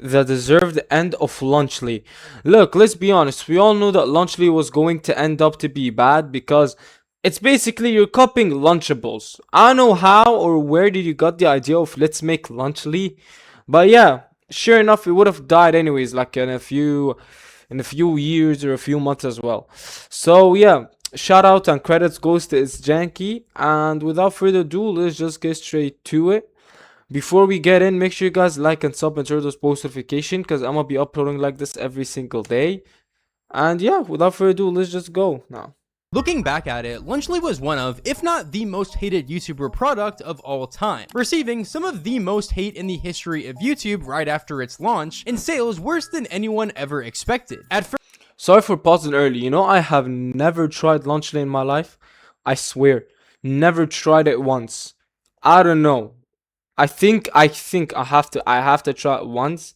the deserved end of Lunchly. Look, let's be honest. We all knew that Lunchly was going to end up to be bad because it's basically you're copying Lunchables. I don't know how or where did you got the idea of let's make Lunchly, but yeah, sure enough, it would have died anyways, like in a few years or a few months as well. So yeah, shout out and credits goes to itsJanke. And without further ado, let's just get straight to it. Before we get in, make sure you guys like and sub and turn those post notifications because I'm gonna be uploading like this every single day. And yeah, without further ado, let's just go now. Looking back at it, Lunchly was one of, if not the most hated YouTuber product of all time, receiving some of the most hate in the history of YouTube right after its launch, and sales worse than anyone ever expected. At first, Sorry for pausing early. You know, I have never tried Lunchly in my life. I swear, never tried it once. I don't know. I think I have to try it once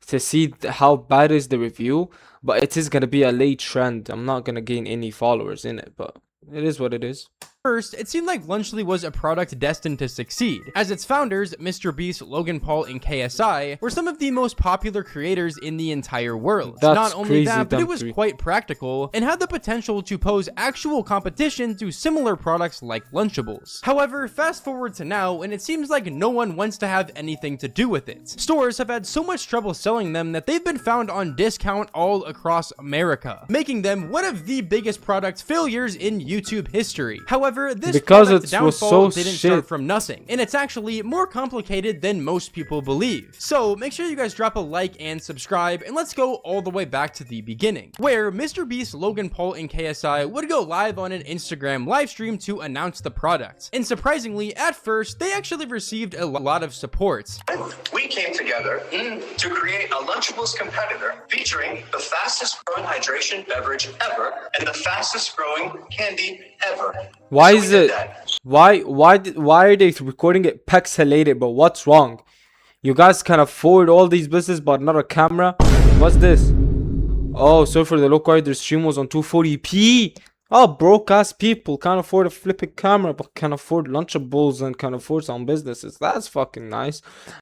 to see how bad is the review, but it is gonna be a late trend. I'm not gonna gain any followers in it, but it is what it is. it seemed like Lunchly was a product destined to succeed, as its founders, Mr. Beast, Logan Paul, and KSI, were some of the most popular creators in the entire world. That's Not only crazy, that, but it was Dumpty. quite practical, and had the potential to pose actual competition to similar products like Lunchables. However, fast forward to now, and it seems like no one wants to have anything to do with it. Stores have had so much trouble selling them that they've been found on discount all across America, making them one of the biggest product failures in YouTube history. However, this Because product's it was downfall so didn't shit. start from nothing, and it's actually more complicated than most people believe. So make sure you guys drop a like and subscribe, and let's go all the way back to the beginning, where Mr. Beast, Logan Paul, and KSI would go live on an Instagram live stream to announce the product. And surprisingly, at first, they actually received a lot of support. We came together to create a Lunchables competitor featuring the fastest growing hydration beverage ever and the fastest growing candy ever. Why So we is did it? that. Why are they recording it pixelated? But what's wrong? You guys can afford all these business, but not a camera. What's this? Oh, so for the low quality, their stream was on 240p. Oh, broke ass people can't afford a flipping camera, but can afford Lunchables and can afford some businesses. That's fucking nice.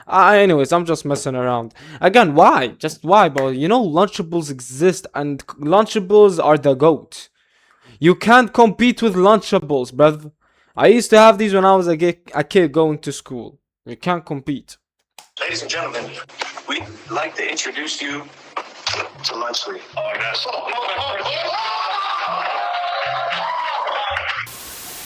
Anyways, I'm just messing around. Again, why? Just why? But you know, Lunchables exist, and Lunchables are the GOAT. You can't compete with Lunchables, bruv. I used to have these when I was a kid going to school. You can't compete. Ladies and gentlemen, we'd like to introduce you to Lunchly. Oh, yes.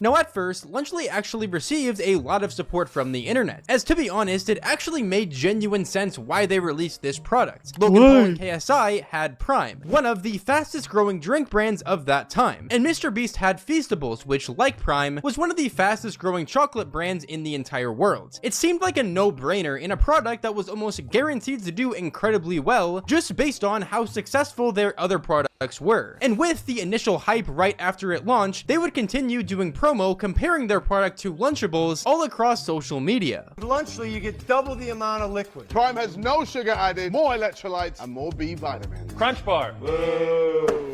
Now at first, Lunchly actually received a lot of support from the internet, as to be honest, it actually made genuine sense why they released this product. Logan Paul and KSI had Prime, one of the fastest growing drink brands of that time, and Mr. Beast had Feastables, which, like Prime, was one of the fastest growing chocolate brands in the entire world. It seemed like a no-brainer in a product that was almost guaranteed to do incredibly well, just based on how successful their other products were. And with the initial hype right after it launched, they would continue doing promo comparing their product to Lunchables all across social media. With Lunchly, you get double the amount of liquid. Prime has no sugar added, more electrolytes, and more B vitamins. Crunch Bar.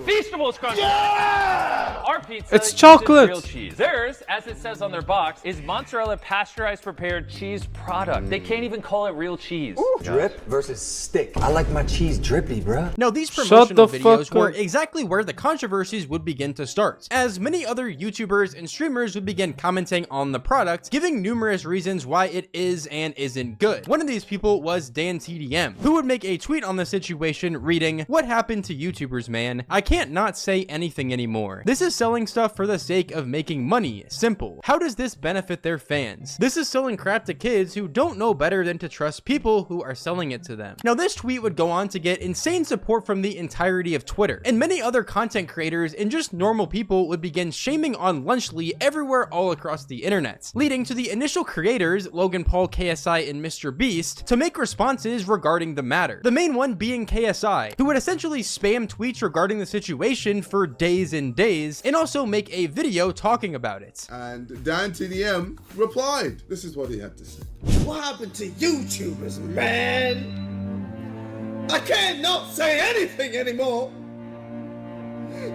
Feastables Crunch Bar. Yeah! Our pizza It's uses chocolate. real cheese. Theirs, as it says on their box, is mozzarella pasteurized prepared cheese product. They can't even call it real cheese. Drip versus stick. I like my cheese drippy, bruh. Now these Shut promotional the videos fuck were up. exactly where the controversies would begin to start, as many other YouTubers and streamers would begin commenting on the product, giving numerous reasons why it is and isn't good. One of these people was Dan TDM, who would make a tweet on the situation reading, "What happened to YouTubers, man? I can't not say anything anymore. This is selling stuff for the sake of making money. Simple. How does this benefit their fans? This is selling crap to kids who don't know better than to trust people who are selling it to them." Now this tweet would go on to get insane support from the entirety of Twitter, and many other content creators and just normal people would begin shaming on Lunchly everywhere all across the internet, leading to the initial creators, Logan Paul, KSI, and Mr. Beast, to make responses regarding the matter. The main one being KSI, who would essentially spam tweets regarding the situation for days and days, and also make a video talking about it. And Dan TDM replied. This is what he had to say. What happened to YouTubers, man? I can't not say anything anymore.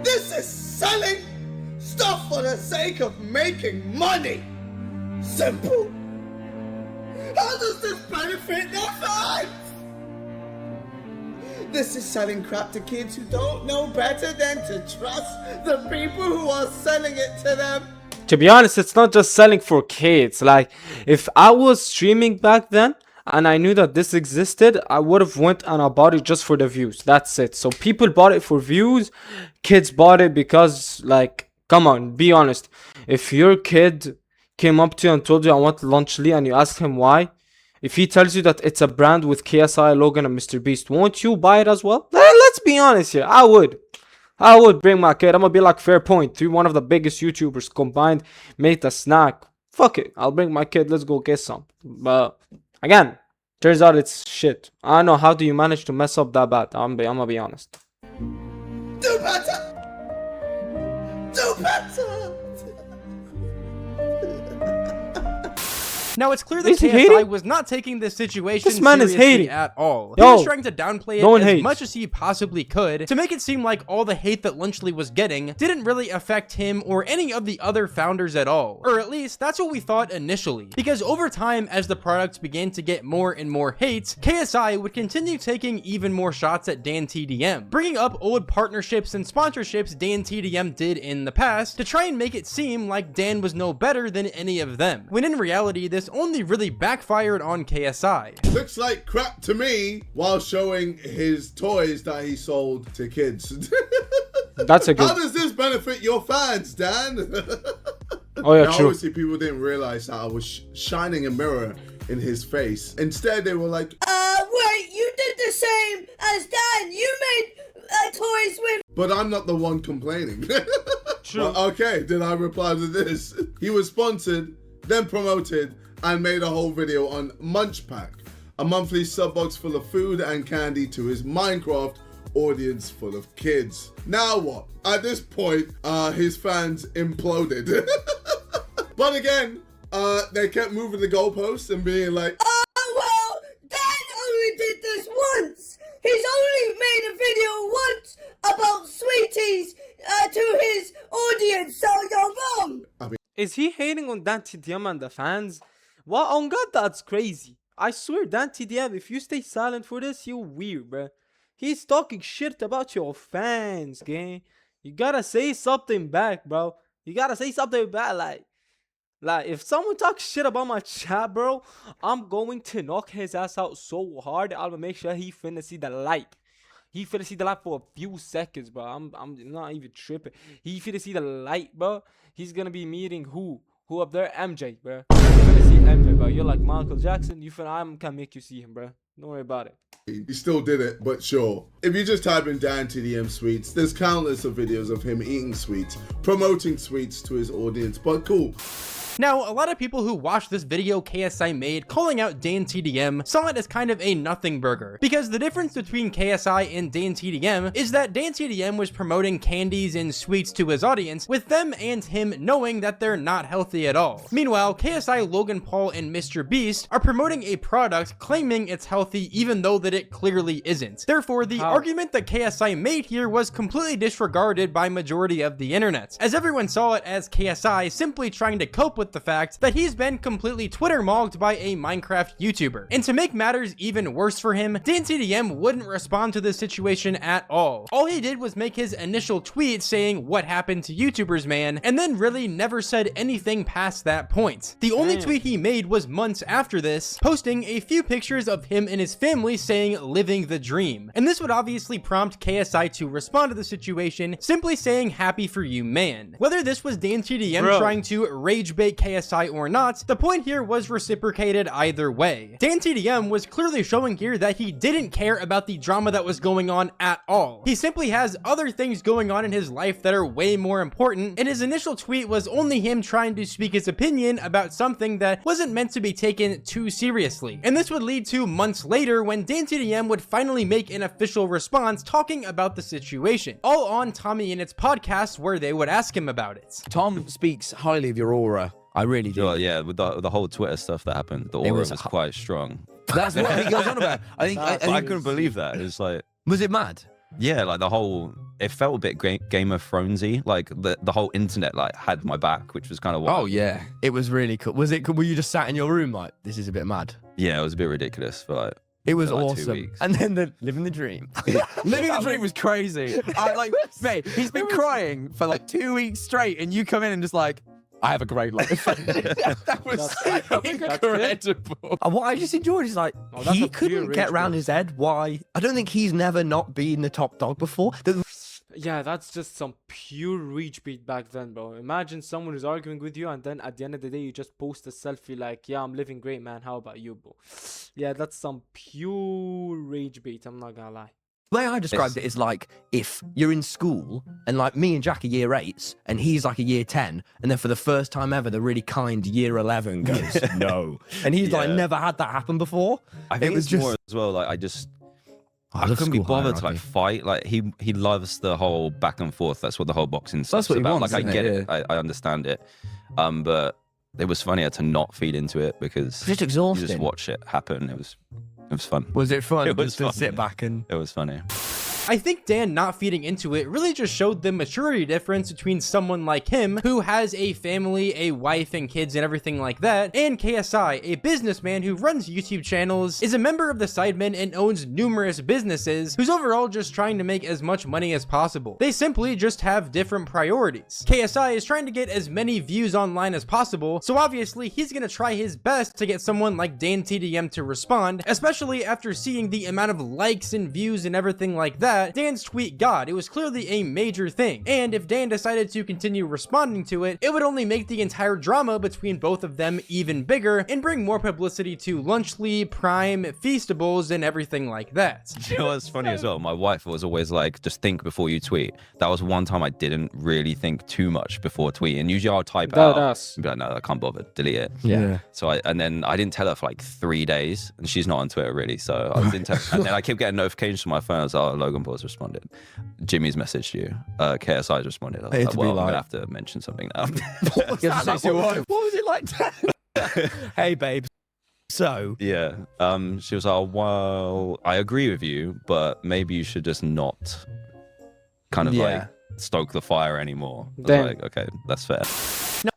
This is selling stuff for the sake of making money. Simple. How does this benefit their fans? This is selling crap to kids who don't know better than to trust the people who are selling it to them. To be honest, it's not just selling for kids. Like, if I was streaming back then and I knew that this existed, I would have went and I bought it just for the views. That's it. So people bought it for views. Kids bought it because, like, come on, be honest. If your kid came up to you and told you I want Lunchly and you ask him why, if he tells you that it's a brand with KSI, Logan, and Mr. Beast, won't you buy it as well? Let's be honest here. I would bring my kid. I'm gonna be like Fair Point, three one of the biggest YouTubers combined, made a snack. Fuck it. I'll bring my kid. Let's go get some. But again, turns out it's shit. I don't know, how do you manage to mess up that bad? I'm gonna be honest. Do better! Do better! Now, it's clear that Is he KSI hating? was not taking this situation This man is seriously hating. at all. Yo, He was trying to downplay no one it as hates. much as he possibly could to make it seem like all the hate that Lunchly was getting didn't really affect him or any of the other founders at all. Or at least, that's what we thought initially. Because over time, as the product began to get more and more hate, KSI would continue taking even more shots at DanTDM, bringing up old partnerships and sponsorships DanTDM did in the past to try and make it seem like Dan was no better than any of them, when in reality, this only really backfired on KSI. Looks like crap to me while showing his toys that he sold to kids. That's a How good. does this benefit your fans, Dan? Oh yeah, Now, true. obviously, people didn't realize that I was shining a mirror in his face. Instead, they were like, Wait, you did the same as Dan. You made toys with. but I'm not the one complaining. True. Well, okay, did I reply to this? He was sponsored, then promoted, and made a whole video on Munch Pack, a monthly sub box full of food and candy to his Minecraft audience full of kids. Now what? At this point, his fans imploded. But again, they kept moving the goalposts and being like, Oh well, Dan only did this once. He's only made a video once about sweeties to his audience, so you're wrong. Is he hating on DanTDM and the fans? Well, on God, that's crazy. I swear, DanTDM, if you stay silent for this, you're weird, bruh. He's talking shit about your fans, gang. You gotta say something back, bro. You gotta say something back, like if someone talks shit about my chat, bro, I'm going to knock his ass out so hard. I'm gonna make sure he finna see the light. He finna see the light for a few seconds, bro. I'm not even tripping. He finna see the light, bro. He's gonna be meeting who up there? MJ, bro. You finna see MJ, bro. You're like Michael Jackson. You finna, I'm gonna make you see him, bro. Don't worry about it. he still did it, but sure. If you just type in DanTDM sweets, there's countless of videos of him eating sweets, promoting sweets to his audience, but cool. Now, a lot of people who watched this video KSI made calling out DanTDM saw it as kind of a nothing burger, because the difference between KSI and DanTDM is that DanTDM was promoting candies and sweets to his audience, with them and him knowing that they're not healthy at all. Meanwhile, KSI, Logan Paul, and Mr. Beast are promoting a product claiming it's healthy even though that it clearly isn't. Therefore, the argument that KSI made here was completely disregarded by majority of the internet, as everyone saw it as KSI simply trying to cope with the fact that he's been completely Twitter mogged by a Minecraft YouTuber. And to make matters even worse for him, DanTDM wouldn't respond to this situation at all. All he did was make his initial tweet saying what happened to YouTubers, man, and then really never said anything past that point. The only tweet he made was months after this, posting a few pictures of him and his family saying living the dream. And this would obviously prompt KSI to respond to the situation, simply saying happy for you, man. Whether this was DanTDM trying to rage bait KSI or not, the point here was reciprocated either way. DanTDM was clearly showing here that he didn't care about the drama that was going on at all. He simply has other things going on in his life that are way more important, and his initial tweet was only him trying to speak his opinion about something that wasn't meant to be taken too seriously. And this would lead to months later when DanTDM would finally make an official response talking about the situation, all on Tommy Innit's podcast where they would ask him about it. Tom speaks highly of your aura. I really do. Well, yeah, with the whole Twitter stuff that happened, the aura was quite strong. That's what he goes on about. I think I couldn't believe that. It's like, was it mad? Yeah, like the whole, it felt a bit Game of Thronesy. Like the whole internet like had my back, which was kind of wild. Oh yeah, it was really cool. Was it? Were you just sat in your room like, this is a bit mad? Yeah, it was a bit ridiculous, but like, It was for like 2 awesome. weeks. And then the living the dream. Living the dream was crazy. Mate, he's been crying for like 2 weeks straight, and you come in and just like, I have a great life. That was incredible. And what I just enjoyed is like, that's he a pure couldn't get rage around bait. his head why. I don't think he's never not been the top dog before. Yeah, that's just some pure reach beat back then, bro. Imagine someone who's arguing with you, and then at the end of the day, you just post a selfie like, yeah, I'm living great, man. How about you, bro? Yeah, that's some pure rage beat. I'm not gonna lie. The way I described it is like if you're in school and like me and Jack are year 8s and he's like a year 10, and then for the first time ever, the really kind year 11 goes, no. And he's like never had that happen before. I think it was it's just more as well. Like I love couldn't be school bothered to like hierarchy. fight. Like he loves the whole back and forth. That's what the whole boxing stuff's what he about. wants, Like I isn't get it? it. I understand it. But it was funnier to not feed into it because Just you exhausting. just watch it happen. It was fun. Was it fun? It was just to fun, sit yeah. back and It was funny. I think Dan not feeding into it really just showed the maturity difference between someone like him, who has a family, a wife and kids and everything like that, and KSI, a businessman who runs YouTube channels, is a member of the Sidemen and owns numerous businesses, who's overall just trying to make as much money as possible. They simply just have different priorities. KSI is trying to get as many views online as possible, so obviously he's gonna try his best to get someone like Dan TDM to respond, especially after seeing the amount of likes and views and everything like that. Dan's tweet got. It was clearly a major thing, and if Dan decided to continue responding to it, it would only make the entire drama between both of them even bigger and bring more publicity to Lunchly, Prime, Feastables, and everything like that. You know what's funny as well? My wife was always like, just think before you tweet. That was one time I didn't really think too much before tweeting. Usually I'll type That out us. and be like, no, I can't bother, delete it. yeah. So and then I didn't tell her for like 3 days, and she's not on Twitter really. So I didn't tell, and then I kept getting notifications from my phone. I was like, oh, Logan Paul's responded. Jimmy's messaged you. KSI's responded. I was Had like, to be well, I'm like- gonna have to mention something now. What was it like? Hey, babe. So, Yeah. She was like, oh, well, I agree with you, but maybe you should just not kind of like stoke the fire anymore. I was Damn. like, okay, that's fair.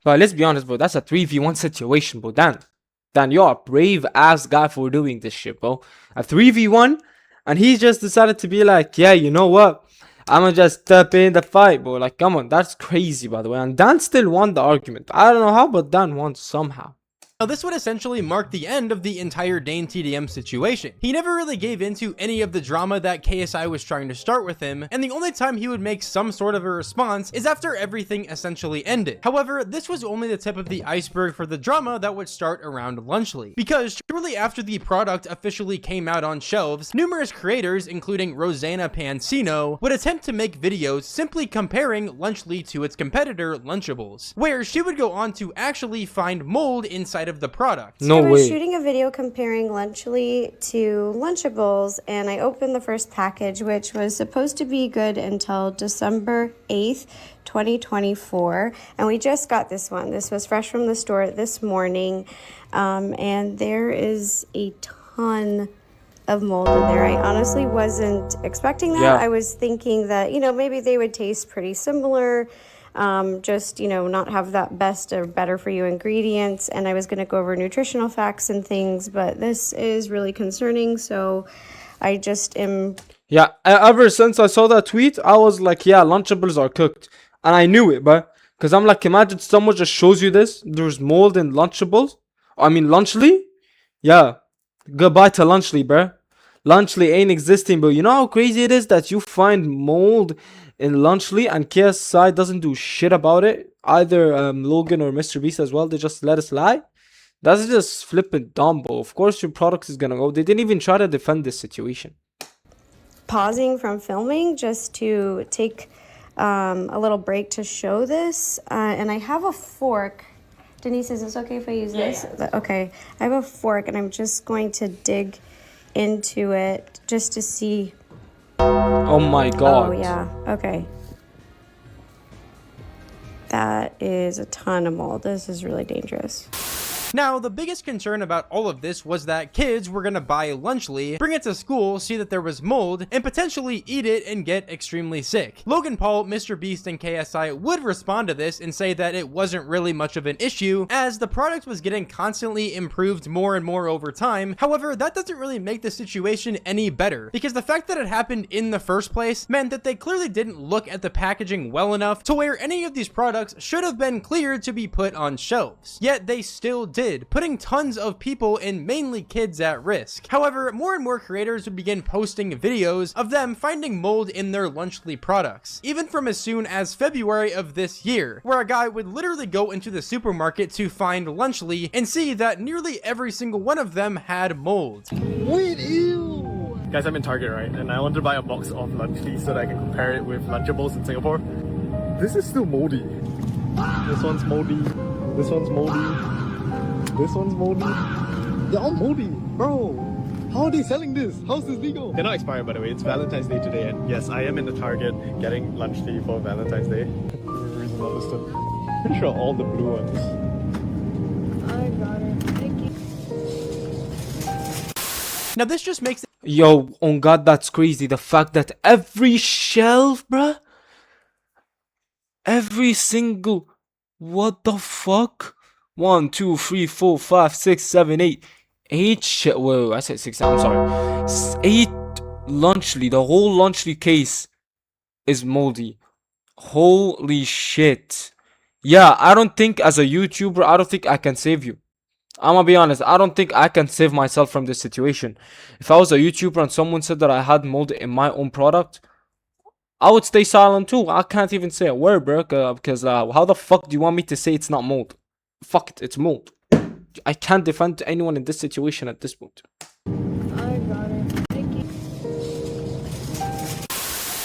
But let's be honest, bro. That's a 3v1 situation, bro. Dan, you're a brave ass guy for doing this shit, bro. A 3v1, and he just decided to be like, yeah, you know what? I'm gonna just step in the fight, bro. Like, come on, that's crazy, by the way. And Dan still won the argument. I don't know how, but Dan won somehow. Now, this would essentially mark the end of the entire Dan TDM situation. He never really gave into any of the drama that KSI was trying to start with him, and the only time he would make some sort of a response is after everything essentially ended. However, this was only the tip of the iceberg for the drama that would start around Lunchly, because shortly after the product officially came out on shelves, numerous creators, including Rosanna Pansino, would attempt to make videos simply comparing Lunchly to its competitor, Lunchables, where she would go on to actually find mold inside of the product. No I was way. shooting a video comparing Lunchly to Lunchables, and I opened the first package, which was supposed to be good until December 8th, 2024. And we just got this one. This was fresh from the store this morning, and there is a ton of mold in there. I honestly wasn't expecting that. Yeah. I was thinking that, maybe they would taste pretty similar. Just, not have that best or better for you ingredients. And I was going to go over nutritional facts and things, but this is really concerning. So I just am. Yeah, ever since I saw that tweet, I was like, yeah, Lunchables are cooked. And I knew it, but because I'm like, imagine someone just shows you this. There's mold in Lunchables. Lunchly? Yeah. Goodbye to Lunchly, bruh. Lunchly ain't existing, but you know how crazy it is that you find mold in Lunchly and KSI doesn't do shit about it? Either Logan or Mr. Beast as well. They just let us lie. That's just flipping dumb, bro. Of course your product is gonna go. They didn't even try to defend this situation. Pausing from filming just to take a little break to show this. And I have a fork. Denise, is this okay if I use this? Okay. I have a fork and I'm just going to dig into it just to see. Oh my god. Oh, yeah. Okay. That is a ton of mold. This is really dangerous. Now, the biggest concern about all of this was that kids were gonna buy Lunchly, bring it to school, see that there was mold, and potentially eat it and get extremely sick. Logan Paul, Mr. Beast, and KSI would respond to this and say that it wasn't really much of an issue, as the product was getting constantly improved more and more over time. However, that doesn't really make the situation any better, because the fact that it happened in the first place meant that they clearly didn't look at the packaging well enough to where any of these products should have been cleared to be put on shelves. Yet they still did, putting tons of people and mainly kids at risk. However, more and more creators would begin posting videos of them finding mold in their Lunchly products, even from as soon as February of this year, where a guy would literally go into the supermarket to find Lunchly and see that nearly every single one of them had mold. Wait, ew! Guys, I'm in Target, right? And I want to buy a box of Lunchly so that I can compare it with Lunchables in Singapore. This is still moldy. This one's moldy. This one's moldy. This one's moldy. They're all moldy, bro. How are they selling this? How's this legal? They're not expired, by the way. It's Valentine's Day today, and yes, I am in the Target getting Lunchly for Valentine's Day. Reason not listed. Pretty sure all the blue ones. I got it. Thank you. Now this just makes it— Yo, on God, that's crazy. The fact that every shelf, bruh, every single, what the fuck? 1, 2, 3, 4, 5, 6, 7, 8. 8 shit. Whoa, I said 6. I'm sorry. 8 Lunchly. The whole Lunchly case is moldy. Holy shit. Yeah, I don't think as a YouTuber, I don't think I can save you. I'm gonna be honest, I don't think I can save myself from this situation. If I was a YouTuber and someone said that I had mold in my own product, I would stay silent too. I can't even say a word, bro, because how the fuck do you want me to say it's not mold? Fuck it, it's mold. I can't defend anyone in this situation at this point. I got it. Thank you.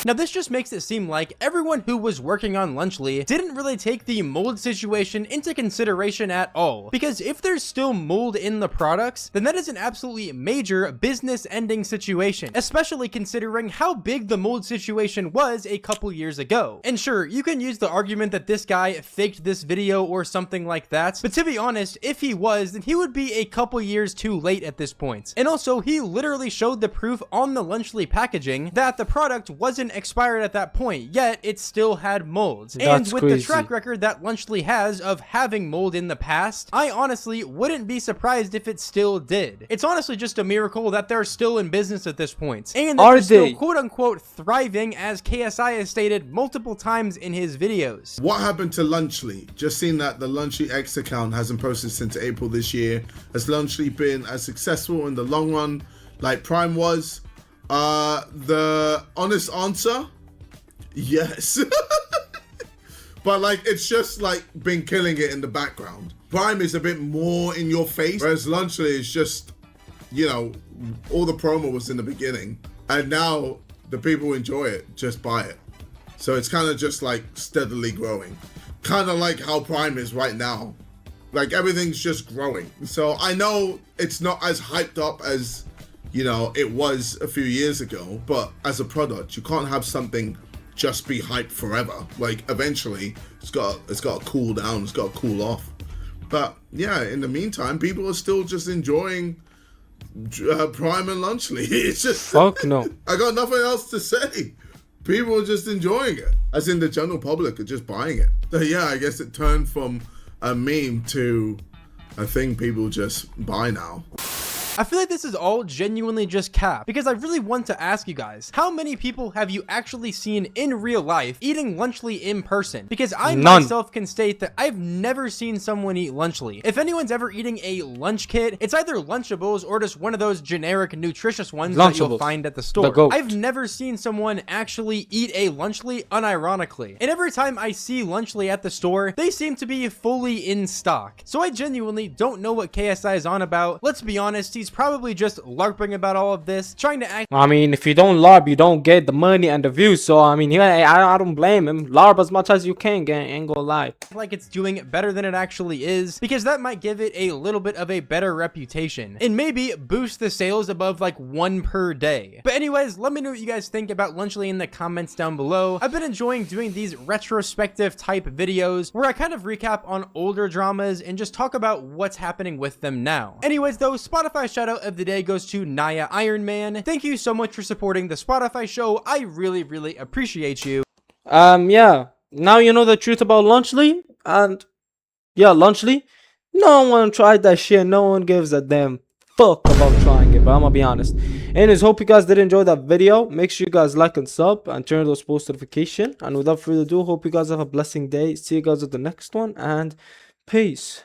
Now this just makes it seem like everyone who was working on Lunchly didn't really take the mold situation into consideration at all. Because if there's still mold in the products, then that is an absolutely major business ending situation, especially considering how big the mold situation was a couple years ago. And sure, you can use the argument that this guy faked this video or something like that, but to be honest, if he was, then he would be a couple years too late at this point. And also, he literally showed the proof on the Lunchly packaging that the product wasn't expired at that point, yet it still had mold. And with the track record that Lunchly has of having mold in the past, I honestly wouldn't be surprised if it still did. It's honestly just a miracle that they're still in business at this point, and that they're still quote-unquote thriving, as KSI has stated multiple times in his videos. What happened to Lunchly? Just seen that the Lunchly X account hasn't posted since April this year. Has Lunchly been as successful in the long run like Prime was? The honest answer, yes. But like, it's just like been killing it in the background. Prime is a bit more in your face, whereas Lunchly is just, you know, all the promo was in the beginning, and now the people enjoy it, just buy it. So it's kind of just like steadily growing, kind of like how Prime is right now. Like, everything's just growing. So I know it's not as hyped up as, you know, it was a few years ago, but as a product, you can't have something just be hyped forever. Like, eventually it's got to cool down, it's got to cool off. But yeah, in the meantime, people are still just enjoying Prime and Lunchly. It's just, fuck no. I got nothing else to say. People are just enjoying it, as in the general public are just buying it. So yeah, I guess it turned from a meme to a thing people just buy now. I feel like this is all genuinely just cap, because I really want to ask you guys, how many people have you actually seen in real life eating Lunchly in person? Because I myself can state that I've never seen someone eat Lunchly. If anyone's ever eating a lunch kit, it's either Lunchables or just one of those generic nutritious ones that you'll find at the store. I've never seen someone actually eat a Lunchly unironically. And every time I see Lunchly at the store, they seem to be fully in stock. So I genuinely don't know what KSI is on about. Let's be honest, he's he's probably just LARPing about all of this, trying to act. I mean, if you don't LARP, you don't get the money and the views. So, I mean, I don't blame him. LARP as much as you can, gang. Ain't gonna lie. Like it's doing better than it actually is, because that might give it a little bit of a better reputation and maybe boost the sales above like 1 per day. But anyways, let me know what you guys think about Lunchly in the comments down below. I've been enjoying doing these retrospective type videos where I kind of recap on older dramas and just talk about what's happening with them now. Anyways though, Spotify shout out of the day goes to Naya Ironman. Thank you so much for supporting the Spotify show. I really appreciate you. Yeah. Now you know the truth about Lunchly. And yeah, Lunchly, no one tried that shit. No one gives a damn fuck about trying it, but I'm gonna be honest. Anyways, hope you guys did enjoy that video. Make sure you guys like and sub and turn those post notifications. And without further ado, hope you guys have a blessing day. See you guys at the next one, and peace.